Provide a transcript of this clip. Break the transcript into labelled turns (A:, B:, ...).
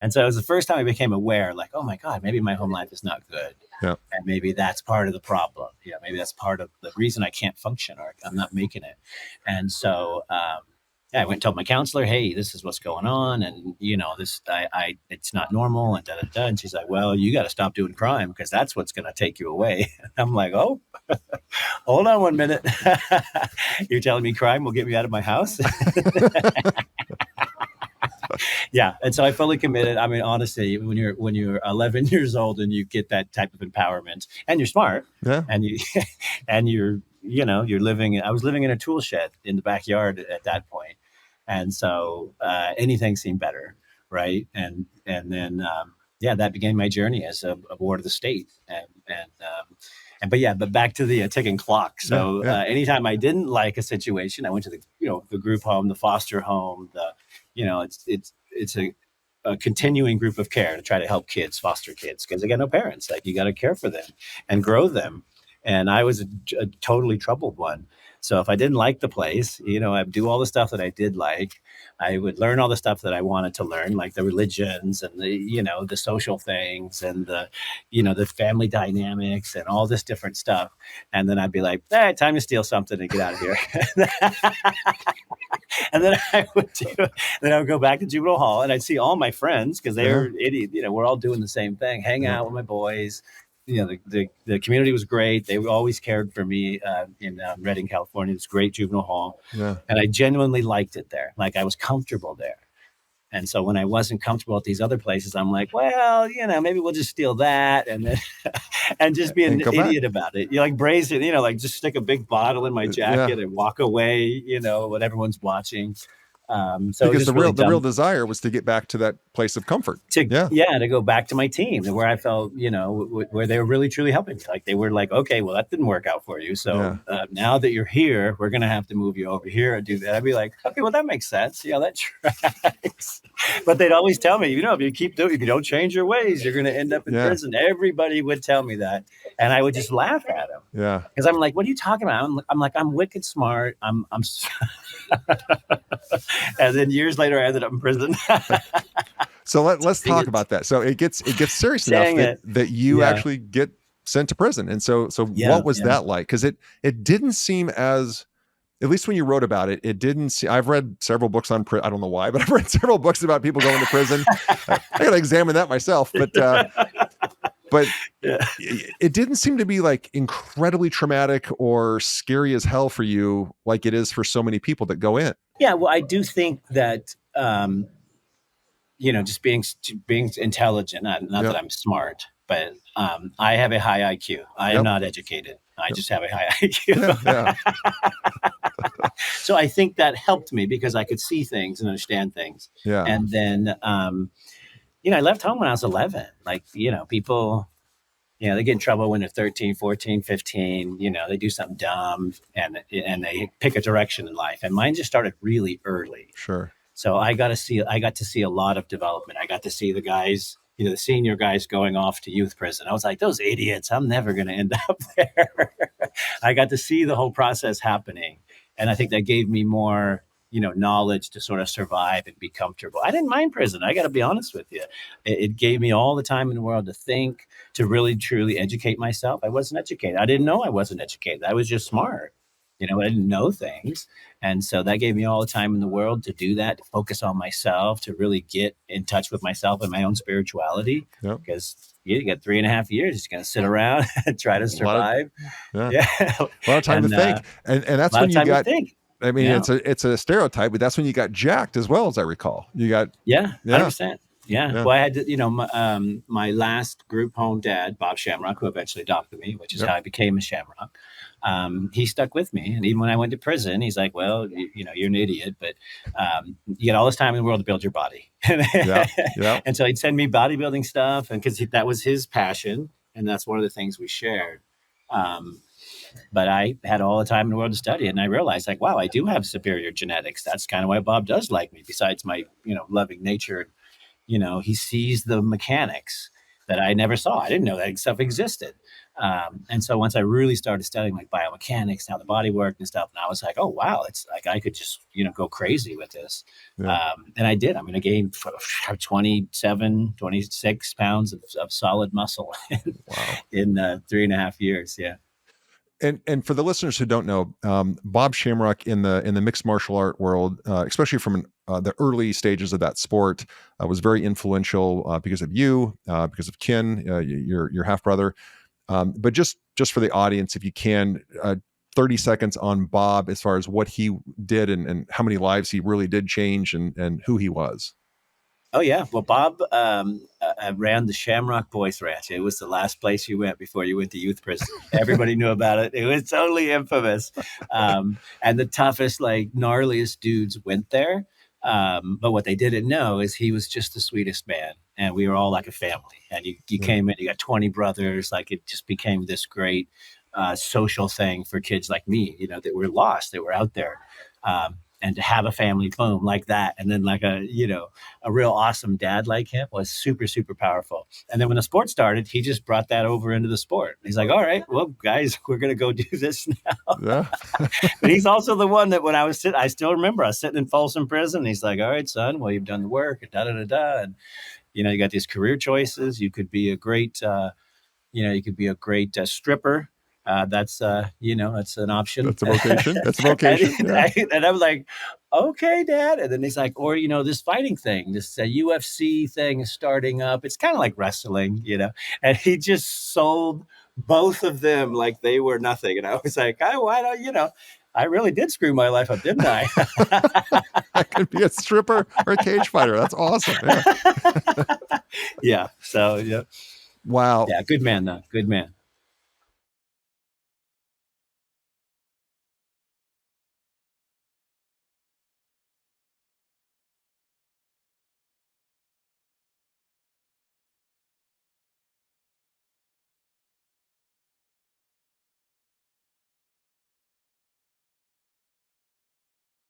A: And so it was the first time I became aware, like, oh my God, maybe my home life is not good.
B: Yeah.
A: And maybe that's part of the problem. Maybe that's part of the reason I can't function or I'm not making it. And so, I went and told my counselor, hey, this is what's going on. And, it's not normal and da, da, da. And she's like, well, you got to stop doing crime because that's what's going to take you away. I'm like, oh, hold on 1 minute. You're telling me crime will get me out of my house? Yeah. And so I fully committed. I mean, honestly, when you're 11 years old and you get that type of empowerment and you're smart,
B: yeah,
A: and you're living, I was living in a tool shed in the backyard at that point. And so anything seemed better. Right. And then, that began my journey as a ward of the state. But back to the ticking clock. So anytime I didn't like a situation, I went to the group home, the foster home, it's a continuing group of care to try to help kids, foster kids, because they got no parents. Like, you got to care for them and grow them. And I was a totally troubled one. So if I didn't like the place, I'd do all the stuff that I did like. I would learn all the stuff that I wanted to learn, like the religions and the social things and the family dynamics and all this different stuff. And then I'd be like, time to steal something and get out of here. And then I would go back to juvenile hall and I'd see all my friends because they were idiots. We're all doing the same thing, hang out with my boys. The community was great. They always cared for me in Redding, California. It's great juvenile hall.
B: Yeah.
A: And I genuinely liked it there. Like, I was comfortable there. And so when I wasn't comfortable at these other places, I'm like, well, maybe we'll just steal that and then and just be an idiot about it. Like, brazen, like just stick a big bottle in my jacket and walk away, when everyone's watching. So
B: because the real desire was to get back to that place of comfort.
A: To go back to my team where I felt, where they were really truly helping me. Like, they were like, okay, well, that didn't work out for you. So now that you're here, we're going to have to move you over here and do that. I'd be like, okay, well, that makes sense. Yeah, that tracks. But they'd always tell me, if you don't change your ways, you're going to end up in prison. Everybody would tell me that. And I would just laugh at them.
B: Yeah.
A: Because I'm like, what are you talking about? I'm like, I'm wicked smart. I'm and then years later, I ended up in prison.
B: So let's talk about that. So it gets serious enough that you actually get sent to prison. And so what was that like? Because it didn't seem as, at least when you wrote about it, it didn't see. I've read several books on I don't know why, but I've read several books about people going to prison. I got to examine that myself. But it didn't seem to be like incredibly traumatic or scary as hell for you, like it is for so many people that go in.
A: Yeah, well, I do think that, just being intelligent, not that I'm smart, but I have a high IQ. I am not educated. I just have a high IQ. So I think that helped me because I could see things and understand things.
B: Yeah.
A: And then, I left home when I was 11. Like, people, they get in trouble when they're 13, 14, 15, they do something dumb and they pick a direction in life. And mine just started really early.
B: Sure.
A: So I got to see a lot of development. I got to see the guys, the senior guys going off to youth prison. I was like, those idiots, I'm never going to end up there. I got to see the whole process happening. And I think that gave me more, knowledge to sort of survive and be comfortable. I didn't mind prison. I got to be honest with you. It gave me all the time in the world to think, to really, truly educate myself. I wasn't educated. I didn't know I wasn't educated. I was just smart. I didn't know things. And so that gave me all the time in the world to do that, to focus on myself, to really get in touch with myself and my own spirituality. Because you got 3.5 years, just going to sit around and try to survive.
B: A lot of time to think. And that's when you got, I mean, it's a stereotype, but that's when you got jacked as well, as I recall. You got
A: 100%. Yeah. Well, I had to, my last group home dad, Bob Shamrock, who eventually adopted me, which is how I became a Shamrock. He stuck with me. And even when I went to prison, he's like, well, you're an idiot, but you get all this time in the world to build your body. And so he'd send me bodybuilding stuff, and because that was his passion. And that's one of the things we shared. But I had all the time in the world to study it. And I realized, like, wow, I do have superior genetics. That's kind of why Bob does like me, besides my, loving nature. He sees the mechanics that I never saw. I didn't know that stuff existed. And so once I really started studying like biomechanics, how the body worked and stuff, and I was like, oh, wow, it's like I could just, go crazy with this. Yeah. And I did. I mean, I gained 27, 26 pounds of solid muscle in 3.5 years. Yeah.
B: And for the listeners who don't know, Bob Shamrock in the mixed martial art world, especially from the early stages of that sport, was very influential because of you, because of Ken, your half brother. But just for the audience, if you can, 30 seconds on Bob as far as what he did and how many lives he really did change and who he was.
A: Oh, yeah. Well, Bob ran the Shamrock Boys Ranch. It was the last place you went before you went to youth prison. Everybody knew about it. It was totally infamous. And the toughest, like, gnarliest dudes went there. But what they didn't know is he was just the sweetest man. And we were all like a family. And you came in, you got 20 brothers. Like, it just became this great social thing for kids like me, that were lost, that were out there. And to have a family boom like that, and then like a real awesome dad like him was super, super powerful. And then when the sport started, he just brought that over into the sport. He's like, all right, well, guys, we're going to go do this now. Yeah. But he's also the one that when I was I still remember I was sitting in Folsom Prison. He's like, all right, son, well, you've done the work, and da-da-da-da. And, you got these career choices. You could be a great, stripper. That's that's an option.
B: That's a vocation. That's a vocation.
A: And I was like, okay, Dad. And then he's like, or this fighting thing, this UFC thing is starting up. It's kind of like wrestling, And he just sold both of them like they were nothing. And I was like, oh, why don't I really did screw my life up, didn't I?
B: I could be a stripper or a cage fighter. That's awesome. Yeah.
A: Yeah. So yeah.
B: Wow.
A: Yeah. Good man, though. Good man.